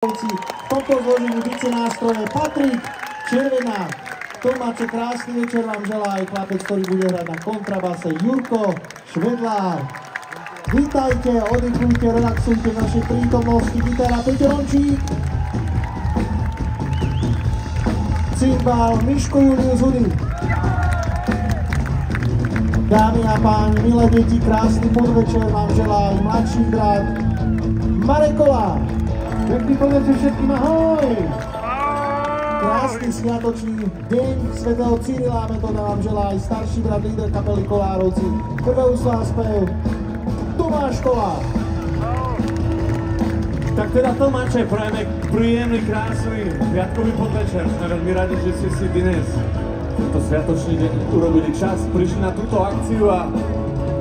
V tomto zložení bicie nástroje Patrik Červená. Tomáče, krásny večer vám želá aj chlapec, ktorý bude hrať na kontrabase Jurko Švedlár. Vítajte, oddychujte, relaxujte v našej prítomnosti. Gitara Peťo Rončík, cymbal Miško Julius Hudy. Dámy a páni, milé deti, krásny podvečer vám želá aj mladší brat Marek Kolár. Pekný podvečer všetkým, ahoj! Krásny sviatočný deň svätého Cyrila Metoda vám želá aj starší brat líder kapely Kolárovci. Prveuslá spev Tomáš Kolár. Tak teda Tomáče, prajeme príjemný, krásny sviatkový podvečer. Sme veľmi radi, že ste si dnes tento sviatočný deň urobili čas, prišli na túto akciu a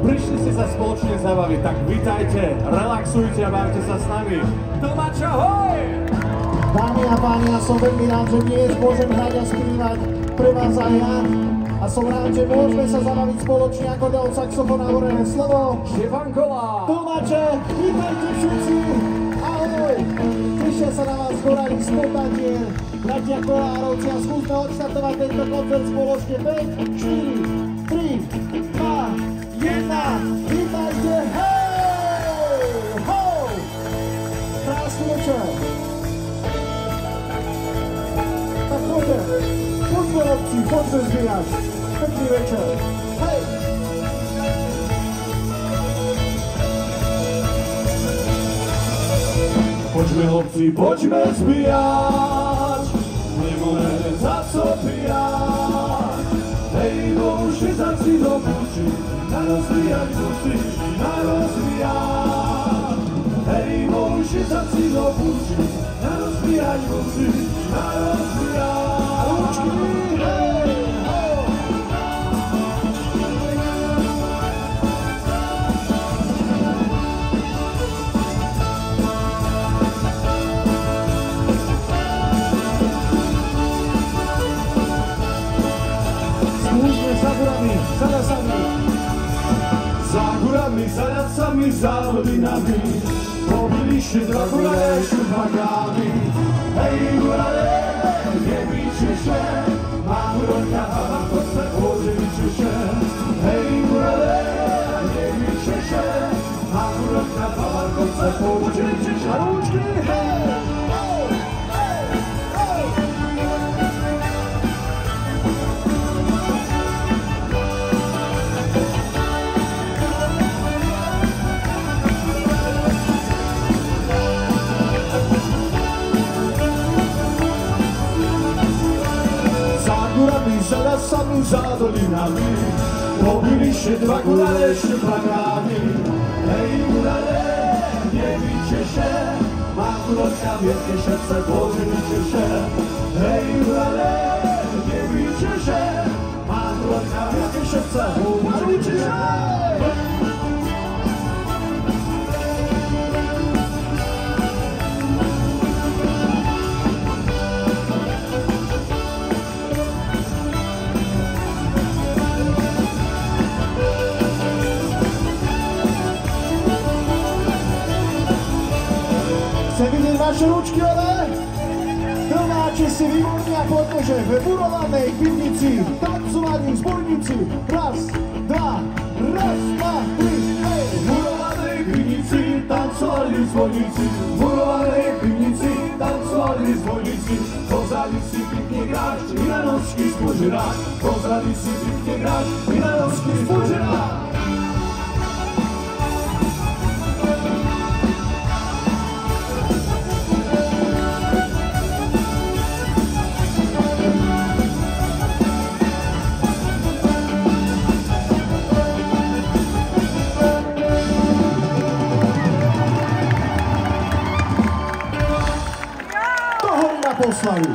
prišli ste sa spoločne zabaviť. Tak vítajte, relaxujte a bavte sa s nami. Tomáč, ahoj! Dámy a páni, ja som veľmi rád, že dnes môžem hrať a spievať pre vás aj ja. A som rád, že môžeme sa zabaviť spoločne, ako dal saxofón a horené slovo Štefan Kolár. Tomáče, vítajte všetci! Ahoj! Tešia sa na vás Kolári z Potatier, bratia Kolárovci, a skúsme odštartovať tento koncert spoločne. 5, 4, 3, 2, 1, vítajte! Hej! Ho! Krásny večer! Tak poďme obci, poďme zbierať. Pekný večer. Hej! Poďme obci, poďme zbíjať, nemáme za co pijať. Hej, bože, za si do puči, narozvíjať musí, narozvíjať. Hej, bože, za si do puči, narozvíjať musí, narozvíjať. Ručky, hej! Za górami, za lasami, za rodinami, pobiliście dwa górale, szupakami. Hej, górale, nie bijcie się, mam rąka, mam kostę, podzielicie się. Hej, górale, nie bijcie się, mam rąka, mam kostę, podzielicie się. Ruczki, hej! Za lasami, za dolinami, pobiliście dwa górale szupakami. Hej, górale, nie bijcie się, mam rąka, wielkie serce, podzielicie się. Hej, górale, nie bijcie się, mam rąka, wielkie serce, podzielicie się. Chcem vidieť vaše ručky, ale domáči si výborní a poďme, že v murovanej pivnici tancovaní zbojníci. Raz, dva, tri, hej! V murovanej pivnici tancovali zbojníci, v murovanej pivnici tancovali zbojníci. Pozrali si pěkně hráč, Iranovský spožirák, pozrali si pěkně hráč, Iranovský spožirák. Poslaví.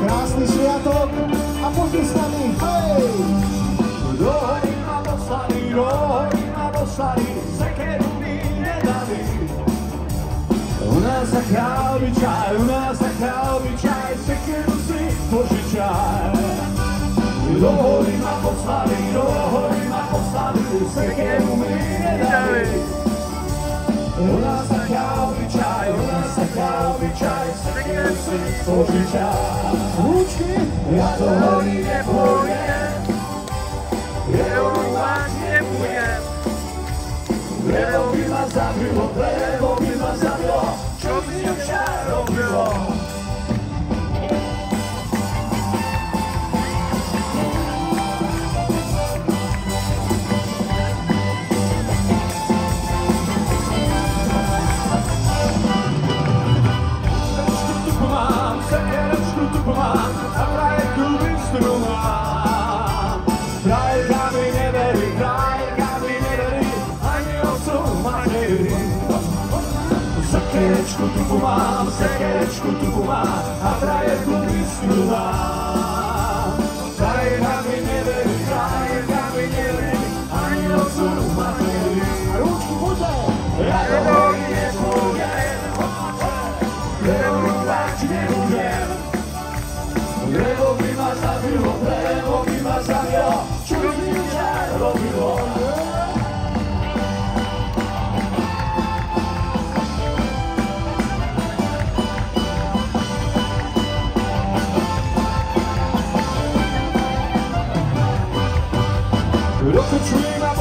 Krásny sviatok a poďme s nami, hej! Do hory ma poslali, sekeru mi nedali. U nás za chálby čaj, sekeru si požičaj. Do hory ma poslali, sekeru mi nedali. požičaj. Ručky, Ja to horí nepôjdem, Eurúvať nebudem, lebo by ma zabilo, čo by ťa robilo. Sekerečku tu mám a frajerku bystru mám. Frajerka mi neverí, ani otcu materi. Sekerečku tu mám a frajerku bystru mám. Frajerka mi neverí, ani otcu materi. ručky, buďte. Ja to horí nepôjdem, eurúvať nebudem, lebo by ma zabilo, čo by ťa robilo. Do krčmy ma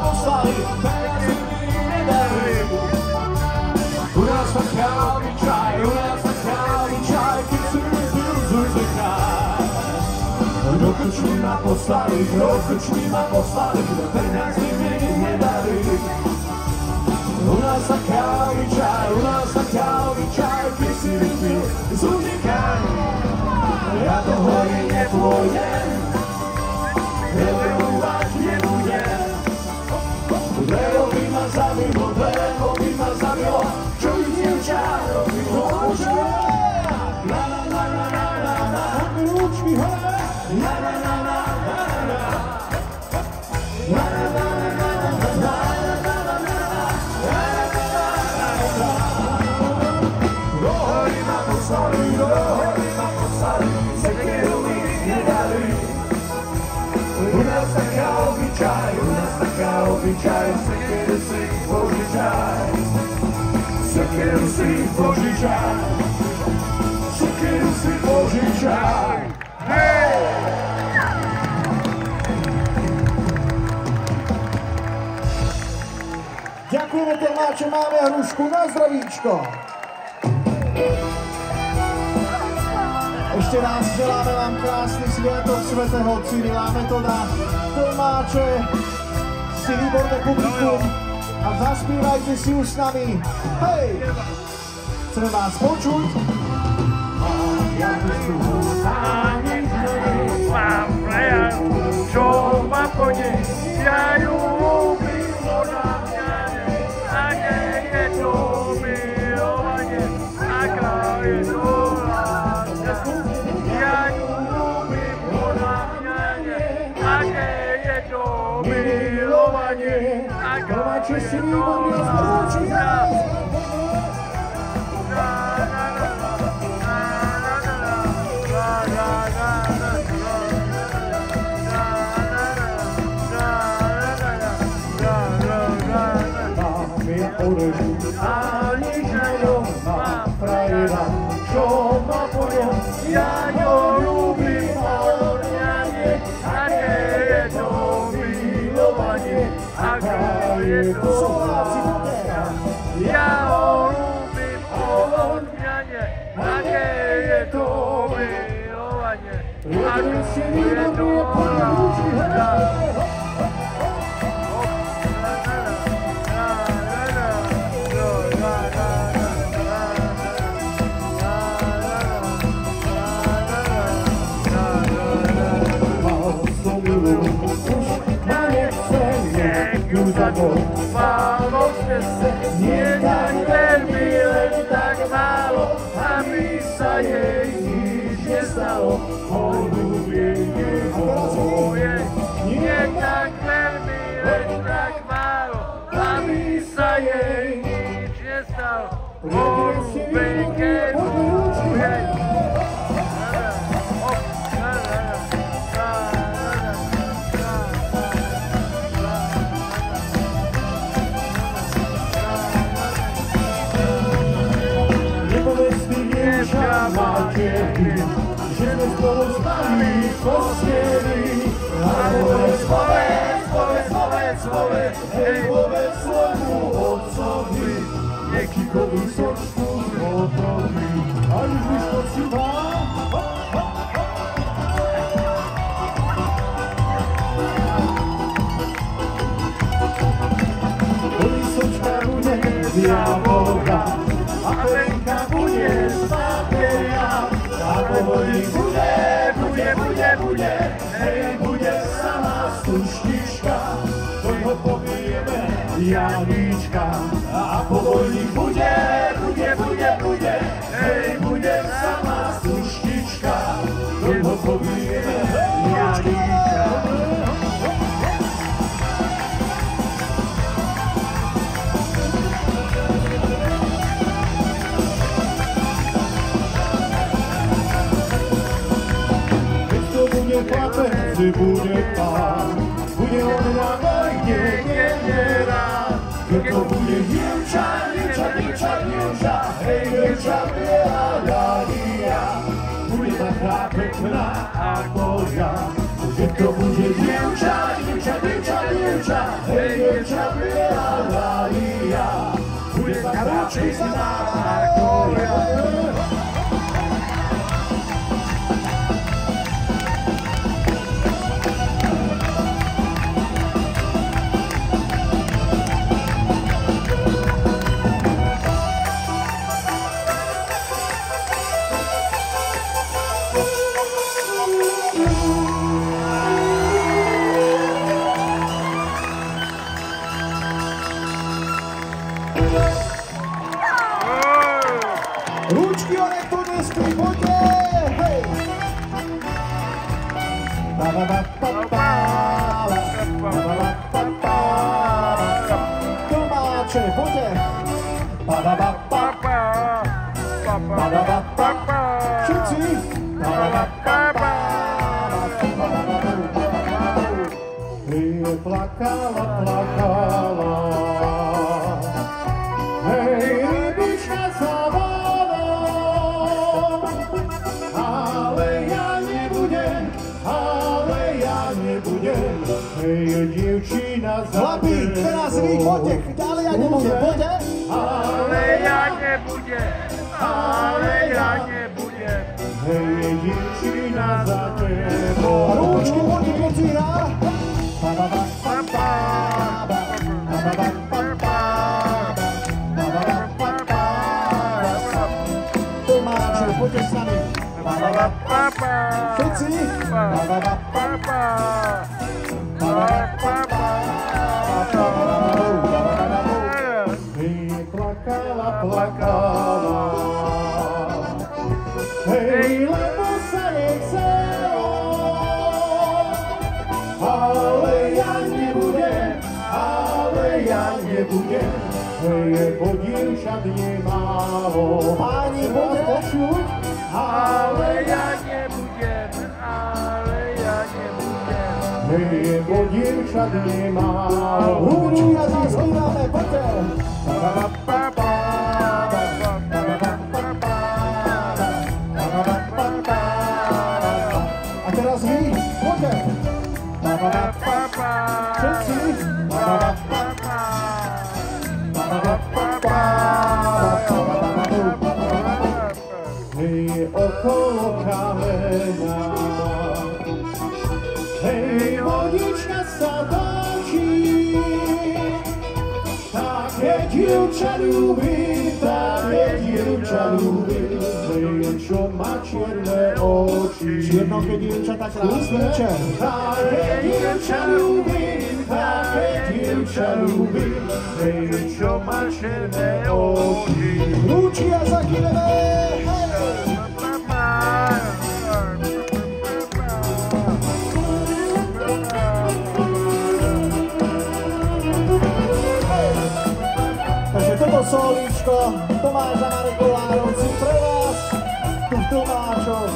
poslali, peniaze mi nedali. U nás taká obyčaj, keď si vypil zúzekaj. Do krčmy ma poslali, peniaze mi nedali. U nás taká obyčaj, keď si vypil zúzekaj. Ja do hory nepôjdem, eurúvať nebudem, lebo by ma zabilo, čo by dievča robilo. Na na na na na na na, Ručky, hore. na na na na na na, na na na na na na. Do hory ma poslali, sekeru mi nedali. U nás taká obyčaj, sekeru si požičaj. Sekeru si požičaj. Hej! Ďakujeme Tomáče, máme hrušku na zdravíčko. Ešte raz želáme vám krásny sviatok svätého Cyrila Metoda. Tomáče, si výborné publikum a zaspívajte si už s nami. Hej! Chceme vás počuť. mám frajerku, čo ma pôjde, ja ju ľúbim, ona mňa nie, a nie je to milovanie, aká je to láska. Ja ju ľúbim, ona mňa nie, a nie je to milovanie, aká je to láska. Ani ženo mám frajera, čo ma poňa, ja ňo ľúbim, on mňa nie, aké je to milovanie, aká je to láska. Ja ho ľúbim, on mňa nie, aké je to milovanie, aké je to láska. Nie tak veľmi, len tak málo, aby sa jej nič nestalo. Polúbenie moje. Nie tak veľmi, len tak málo, aby sa jej nič nestalo. Polúbenke moje. teby, že sme spolu spali v posteli. A povedz, hej, povedz svojmu otcovi, nech Kikovi sočku zhotoví. A už víš, to si má? Jablka, a Lenka bude spateja, a pohodí bude, hej, bude sama stuštička, to ho povieme Janíčka, a pohodí bude, hej, bude sama stuštička, to ho povieme Janíčka. Chlapec bude pán, bude on na vojne generál. Keď to bude dievča, hej, dievča biela Dania, bude taká pekná ako ja. Keď to bude dievča, hej, dievča biela Dania, bude taká pekná ako ja. Ručky onek tu nespí, poďte, hej! Domáče, poďte! Všetci! Plakala, hej, rybička sa vodou, ale ja nebudem, hej, dievčina za Chlapi, teraz vy, poďte, ale ja nebudem, poďte! Ale ja nebudem, hej, dievčina za tebou. Rúčky, poďte, keď hrá! Domáče, poďte s nami! Všetci! Hej, plakala, hej, lebo sa jej chcelo, ale ja nebudem, hej, bo dievčat nemálo. Páni, poďte počuť! Ale ja nebudem, hej, bo dievčat nemálo. Rúčky a zaspívame, poďte! A teraz vy, poďte! Všetci! Hej, okolo kameňa, hej, vodička sa točí, také dievča ľúbi, hej, čo má čierne oči. Čiernoké dievča, tak krásne večer. Také dievča ľúbi, hej, čo má čierne oči. Rúčky a zakýveme! Takže toto solíčko Tomáša Marekolárovci pre vás tu v Tomáčoch.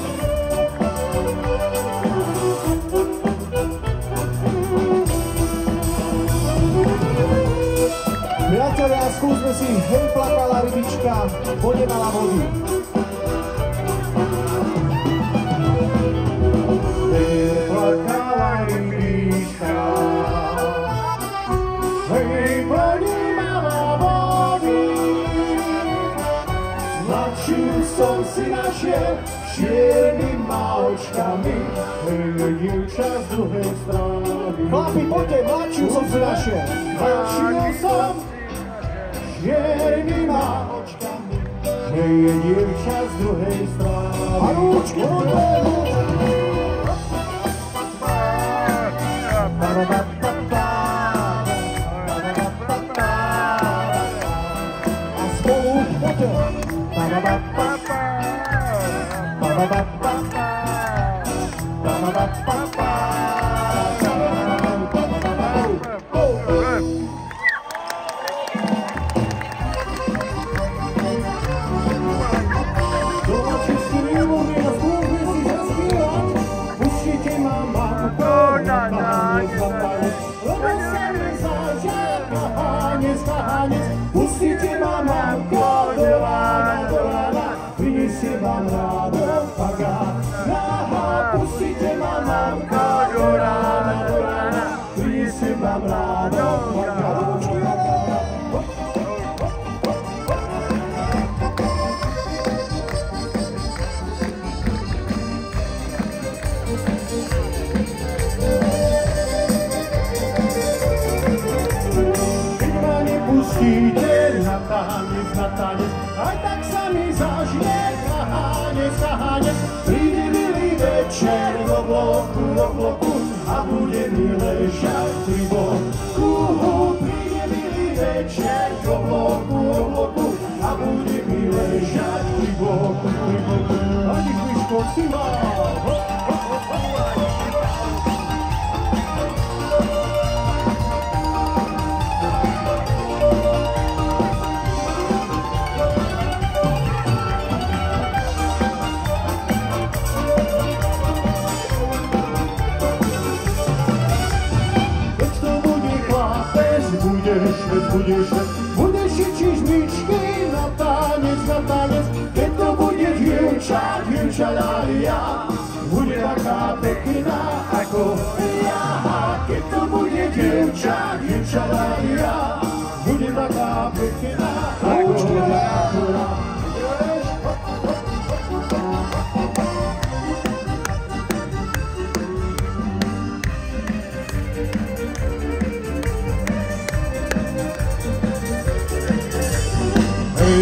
Priatelia, skúsme si Hej, plakala rybička, vode mala vody. ponímala vody. Mladšiu som si našiel, čiernyma očkami, dievča z druhej strany. Chlapi, poďte, mladšiu som si našiel. Mladšiu som, čiernyma očkami, je dievča z druhej strany. A rúčky, a spolu, poďte. Pustite ma, mamko, do rána, prinesie vám ráno pagát. Pustite ma, mamko, do rána, prinesie vám ráno pagát. Pustíte na tanec, aj tak sa mi zažije kahanec. Príde milý večer do bloku a bude mi ležať pri boku. Príde milý večer do bloku a bude mi ležať pri boku. Ani Kriško si má. Budeš ičiť žmičky na tanec, keď to bude dievča Dalia, bude taká pekná ako ja. Keď to bude dievča Dalia, bude taká pekná ako ja.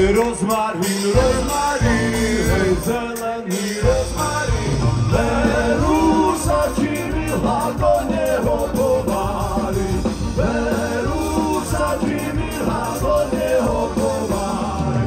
Rozmarín, hej, zelený rozmarín, berú sa ti milá do neho povári, berú sa ti milá do neho povári.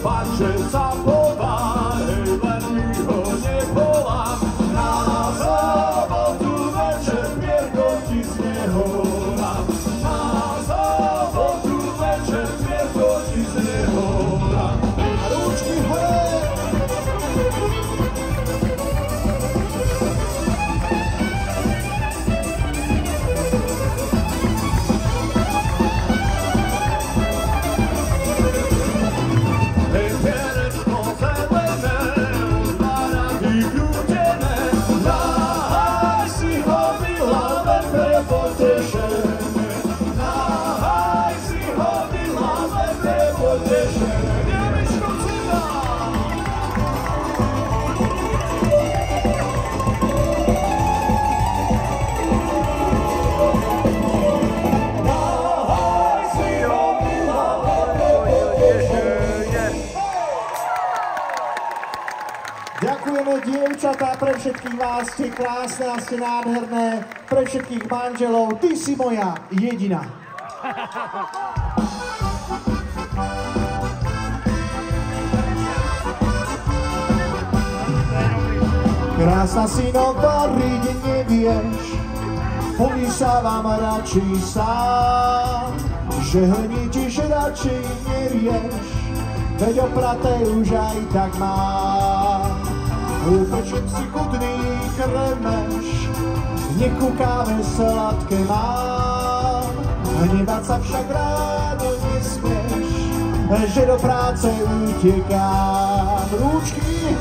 Patrze sa povári, len mi ho nevolám. Na sobotu večer mierkoti snehorám. Na sobotu večer mierkoti snehorám. A ručky hore! Ďakujeme, dievčatá, pre všetkých vás, ste krásne a ste nádherné, pre všetkých manželov, ty si moja jediná. Krásna si, no variť nevieš, pomýšľavam radši sám, že hnitíš radšej nerieš, veď opraté už aj tak mám. Upečím si chutný kremeš, nekúkáme sladké mám, Hnevať sa však ráno nesmieš, že do práce utekám. Rúčky,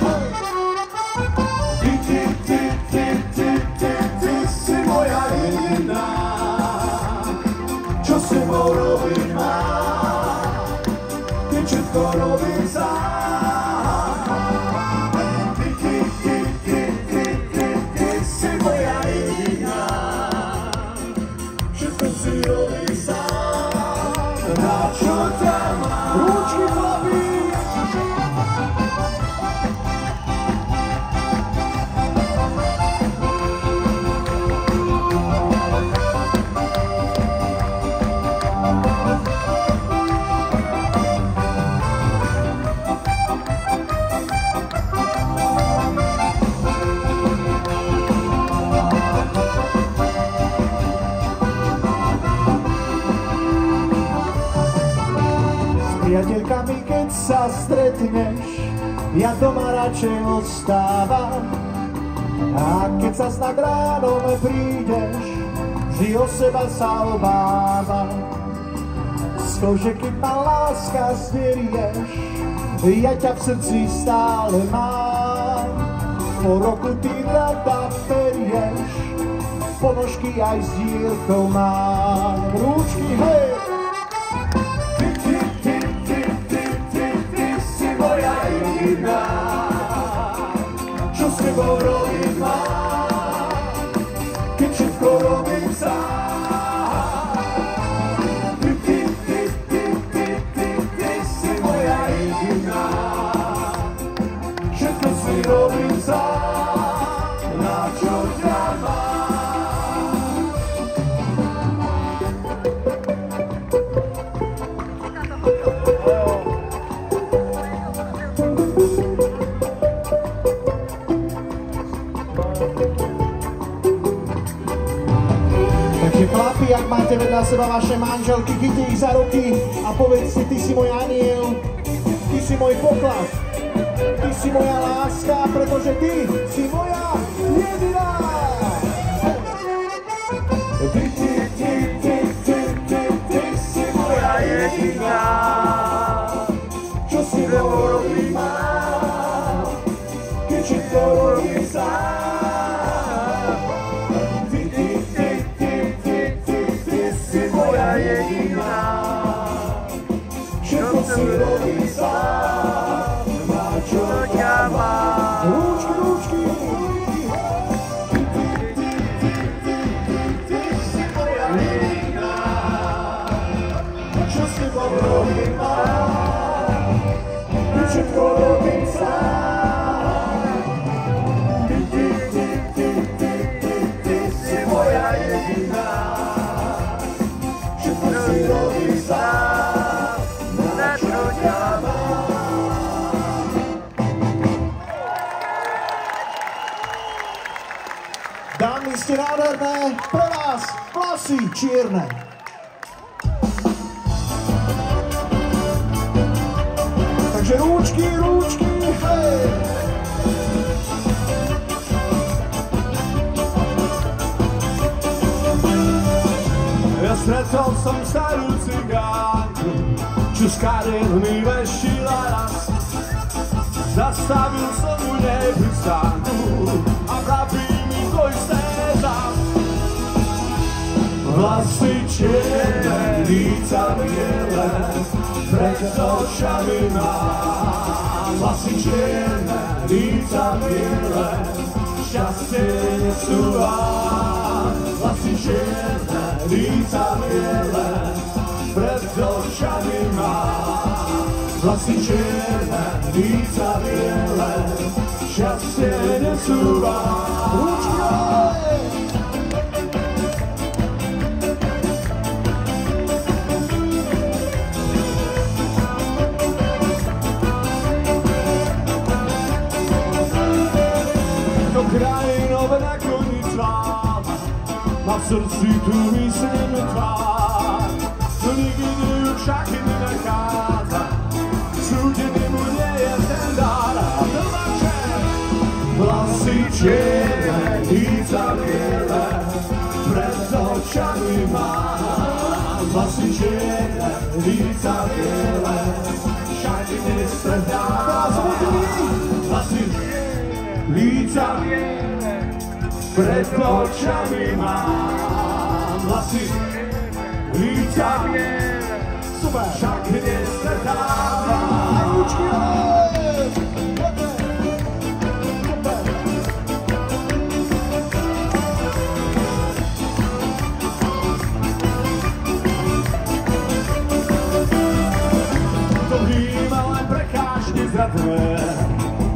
Ty si moja jediná, čo s tebou robiť mám, keď všetko robím sám. Ty si moja jediná, všetko si robím sám. Na čo ťa mám? rúčky chlapi. Priateľkami, keď sa stretneš, ja doma radšej ostávam. A keď sa snad ránom prídeš, vždy o seba sa obávam. Skôže, keď ma láska zberieš, ja ťa v srdci stále mám. Po roku ty rada perieš, ponožky aj s dírkou mám. Rúčky, hej! Čo s tebou robiť mám, keď všetko robím sám. Ty si moja jediná, všetko si robím sám, na čo ťa mám. Takže chlapi, ak máte vedľa seba vaše manželky, chyťte ich za ruky a povedzte, ty si môj aniel, ty si môj poklad, ty si moja láska, pretože ty si moja jediná. Ty si moja jediná, čo s tebou robím mám, keď všetko robím sám. Všetko si robím sám, na čo ťa mám. Rúčky, rúčky. Ty si moja jediná, čo s tebou robím mám, keď všetko robím sám. Ty si moja jediná, všetko si robím sám. Dámy, ste nádherné, pre vás vlasy čierne. Takže rúčky, rúčky, hej! Ja stretol som starú cigánku, čo z kariet mi vešila raz. Zastavil som u nej pristánku a vraví mi to isté tam. Vlasy čierne, líca biele, pred očami mám. Vlasy čierne, líca biele, šťastie nesúvam. Vlasy čierne, líca biele, pred očami mám. Vlasy čierne, líca biele, šťastie nesúvam. Krajinové nakoniec vám, má v srdci tu myslím tvár, no nikdy ju však nenachádza, súdený mu nie je ten dar. A to vaše vlasy čierne, líca biele, pred očami mám. vlasy čierne, líca biele, všade nestretám. Vlasy, líca biele, pred očami mám. Vlasy, líca biele, však nestretám. Ručky hore!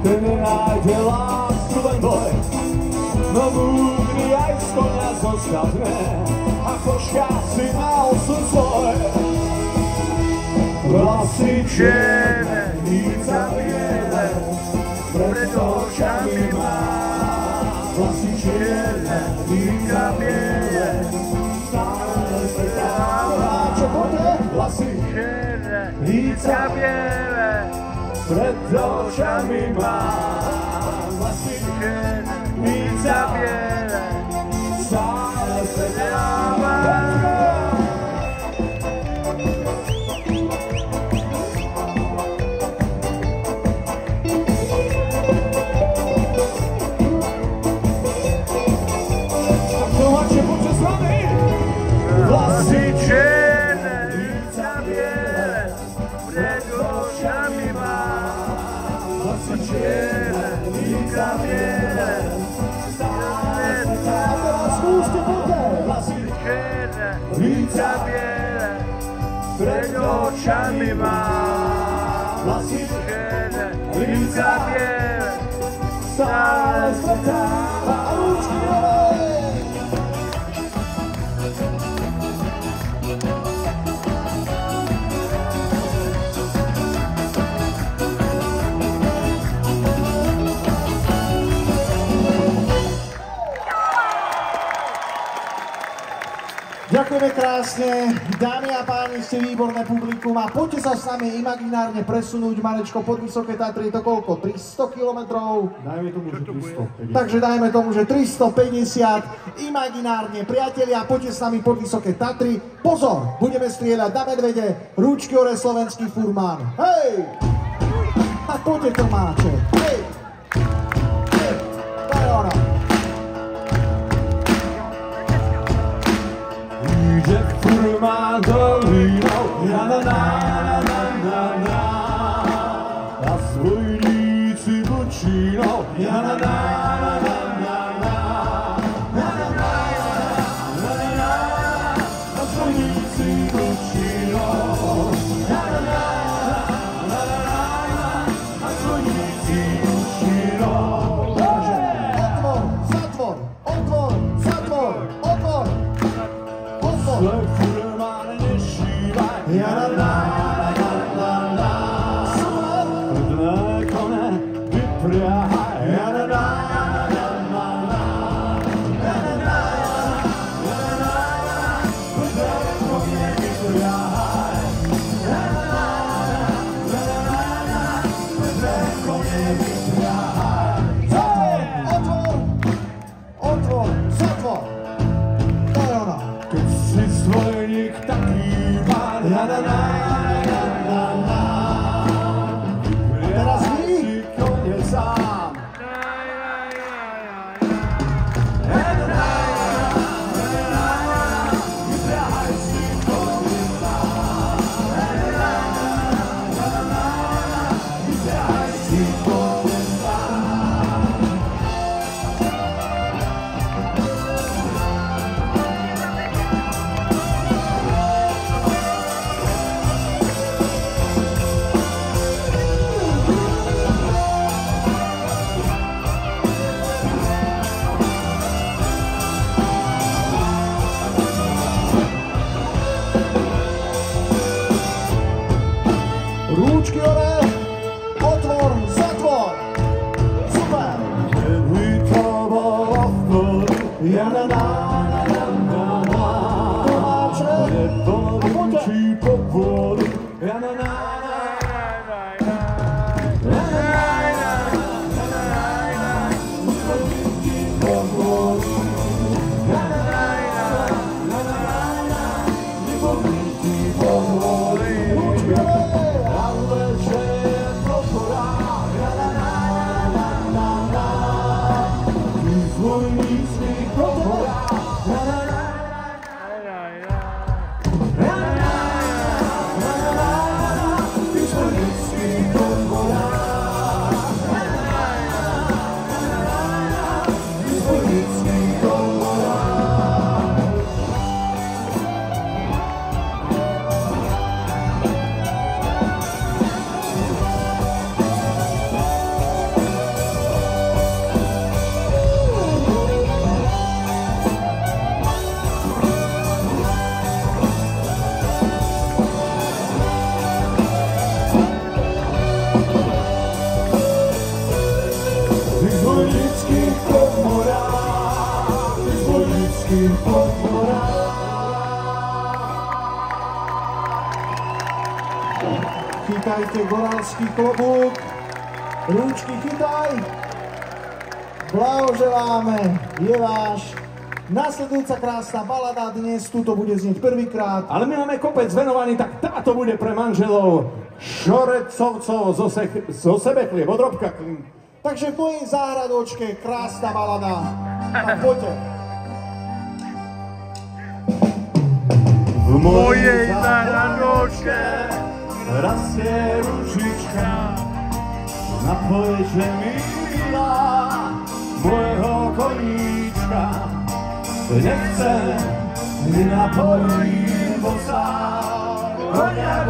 Ten nenájde lásku len boj, no múdry aj z konia zostavne, ako šťastný mal som svoj. Vlasy čierne, líca biele, pred očami mám. Vlasy čierne, líca biele, stále stretáva. Čo bude? Vlasy čierne, líca biele, pred očami mám. Vlasy čierne, líca biele, stále stretáva. Vlasy čierne, líca biele, pred očami mám. Vlasy čierne, líca biele, stále stretáva. Vlasy čierne, líca biele, pred očami mám. Vlasy čierne, líca biele, stále stretáva. Ďakujeme krásne, dámy a páni, ste výborné publikum a poďte sa s nami imaginárne presunúť, Marečko, pod Vysoké Tatry, je to koľko? 300 kilometrov? Dajme tomu, že 350. Takže dajme tomu, že 350, imaginárne, priatelia, poďte s nami pod Vysoké Tatry. Pozor, budeme strieľať na medvede, Rúčky hore, slovenský furmán. Hej! Tak poďte, Tomáče, hej! Hej, to je ono. Ide furmán dolinou, na na na na na na, a zbojníci bučinou, na na na na na na, na na na na na, a zbojníci bučinou, na na na na na, a zbojníci bučinou. Otvor, otvor, zatvor, otvor, otvor. Furmán nešívaj, ja na na na na na, na kone vypriahaj, ja na na na na na, ja na na na na, na kone vypriahaj, ja na na na na, na kone vypriahaj. Otvor, otvor, zatvor. To je ono. Keď si svojník taký pán, ja na na na na na, Teraz vy. si koniec sám. Ja na na na na, vypriahaj si koniec sám. Ja na na na na, vypriahaj si koniec sám. Rúčky hore, otvor, zatvor. Super. Keby to bolo v poli, ja na na na na na, Tomáče. nepolovičí po poli, ja na na na na, ja na na na na, nepolovičí po poli, ja na na na na, nepolovičí Chytajte goralský klobúk. Rúčky chytaj. Blahoželáme. Je váš. Nasledujúca krásna balada dnes, tuto bude znieť prvýkrát. Ale my máme kopec venovaný, tak táto bude pre manželov Šorecovcov zo Sebechlieb, od Robka. Takže v mojej záhradočke krásna balada. Tak poďte. V mojej záhradočke rastie ružička, napoježe milá môjho koníčka. Nechcem, nenapojím, bo sa konia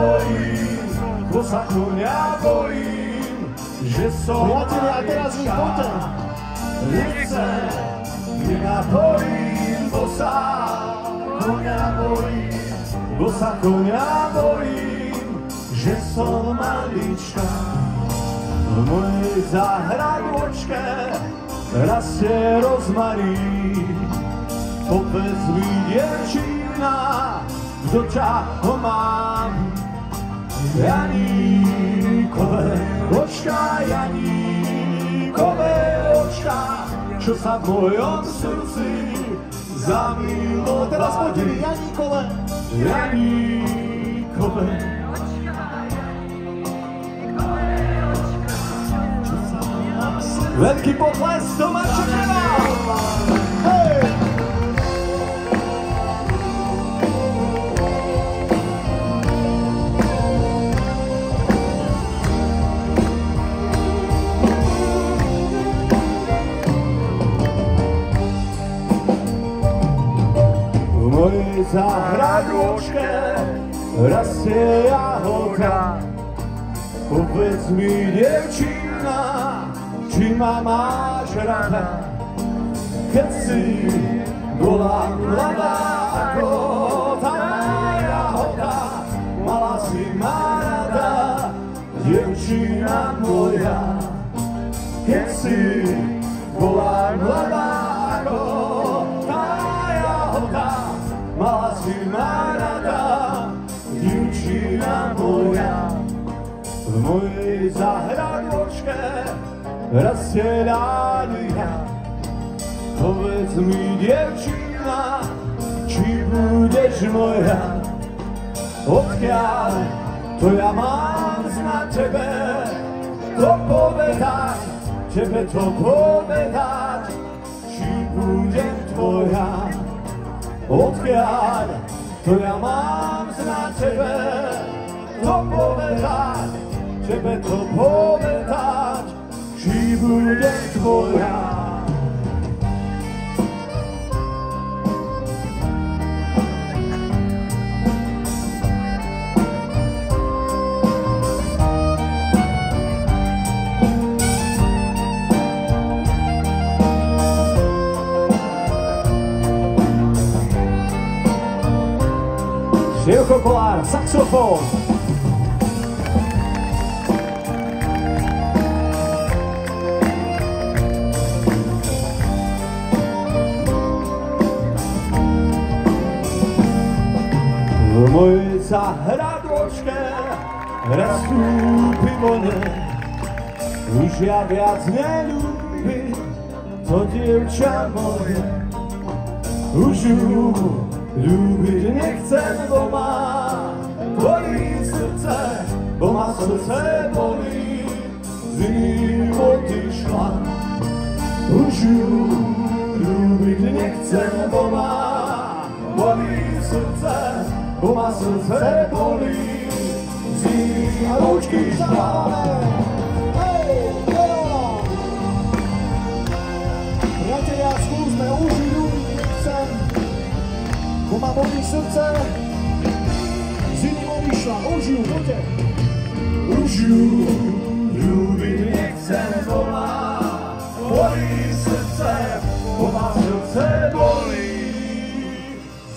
bojím, že som Priatelia, a teraz vy poďte. Nechcem, nenapojím, bo sa konia bojím, že som malička. V mojej záhradočke rastie rozmarín. Povedz mi, dievčina, kto ťa ho mám? Janíkové očka, čo sa v mojom srdci zamilo. Teraz poďte vy, Janíkové. Janíkové veľký potles, to ma čaká. Hej! V mojej záhradočke rastie jahodka. Povedz mi, dievčina, či ma máš rada, keď si bola mladá ako tá jahoda. Mala si ma rada, dievčina moja, keď si bola mladá ako tá jahoda. Mala si ma rada, dievčina moja. V mojej záhradočke rastie dália. Povedz mi, dievčina, či budeš moja. Odkiaľ to ja mám znať tebe, to povedať, tebe to povedať, či budem tvoja. Odkiaľ to ja mám znať tebe, to povedať, tebe to povedať, či budem tvoja. Števko Kolár, saxofón. V mojej záhradočke rastú pivone. Už ja viac neľúbim to dievča moje. Už ju ľúbiť nechcem, bo ma bolí srdce, bo ma srdce bolí, z ním odišla. Už ju ľúbiť nechcem, bo ma bolí srdce, bo ma srdce bolí, z ním odišla. Priatelia, skúsme, už ju ľúbiť nechcem, bo ma bolí srdce, z ním odišla. Už ju, poďte. Už ju ľúbiť nechcem, bo ma bolí srdce, bo ma srdce bolí,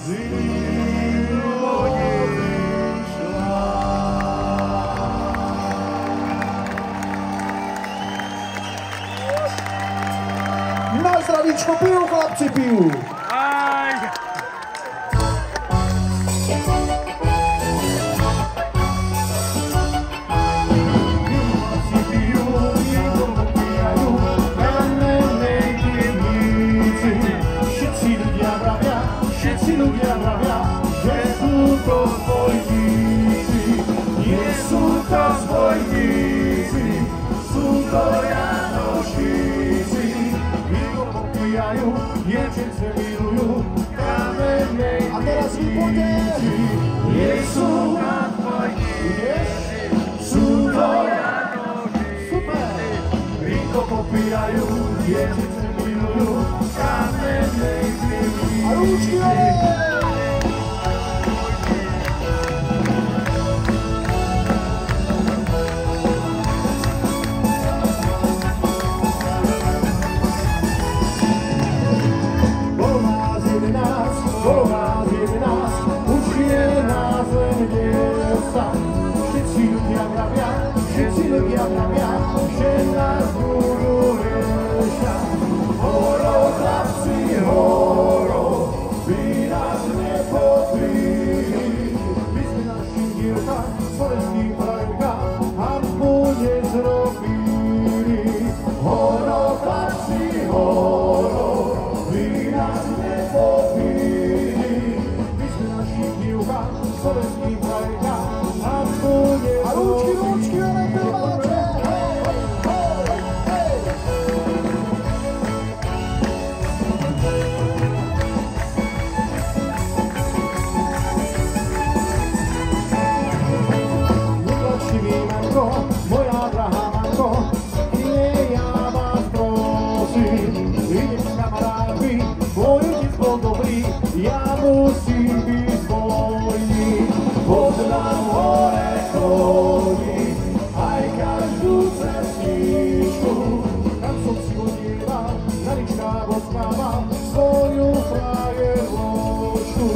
z ním odišla. Na zdravíčko, pijú, chlapci, pijú. sa, všetci ľudia vravia, že nás budú riešať. Horo, chlapci, horo, vy nás nepopili. My sme našim dievkám, slovenským frajerkám hanbu nezrobili. Horo, chlapci, horo, vy nás nepopili. My sme našim dievkám, slovenským frajerkám hanbu nezrobili. A ručky, ale peláče! Moja drahá manko, nie ja vás prosím, idem s kamarátmi, môj otec bol dobrý, ja musím byť svojný. Poznám hore chodí, aj každú cestičku, tam som si odieval, na lička boskával svoju frajeročku.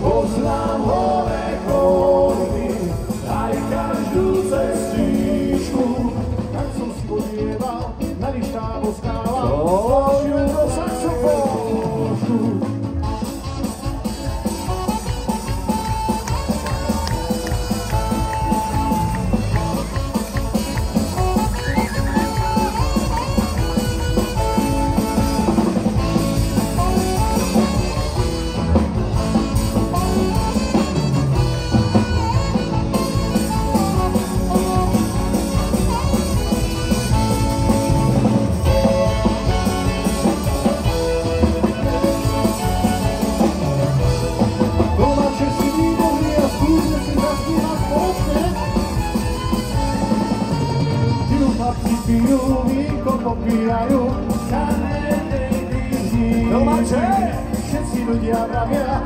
Poznám hore chodí, aj každú cestičku, tak som si podieval, na lištá boskával svoju saxofónku. Pijú víko, popíjajú kamenej dýzí. Všetci ľudia vravia,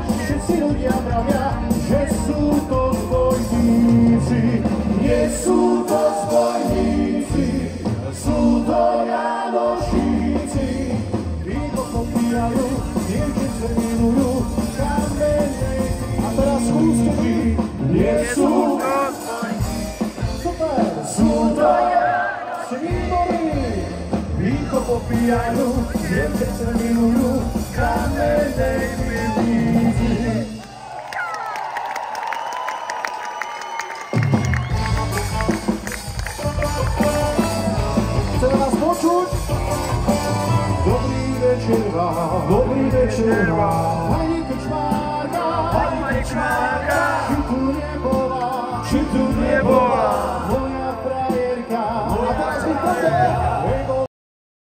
že sú to zbojníci. Nie sú to zbojníci, sú to Janošíci. Víko popíjajú, dievky se milujú kamenej dýzí. A teraz skúste vy, nie sú to zbojníci. Super, sú to Víko popíjajú, dievke sa milujú, kamenej pivnici. Chceme vás počuť? Dobrý večer vám, pani Krčmárka, Pani Krčmárka, či tu nebola,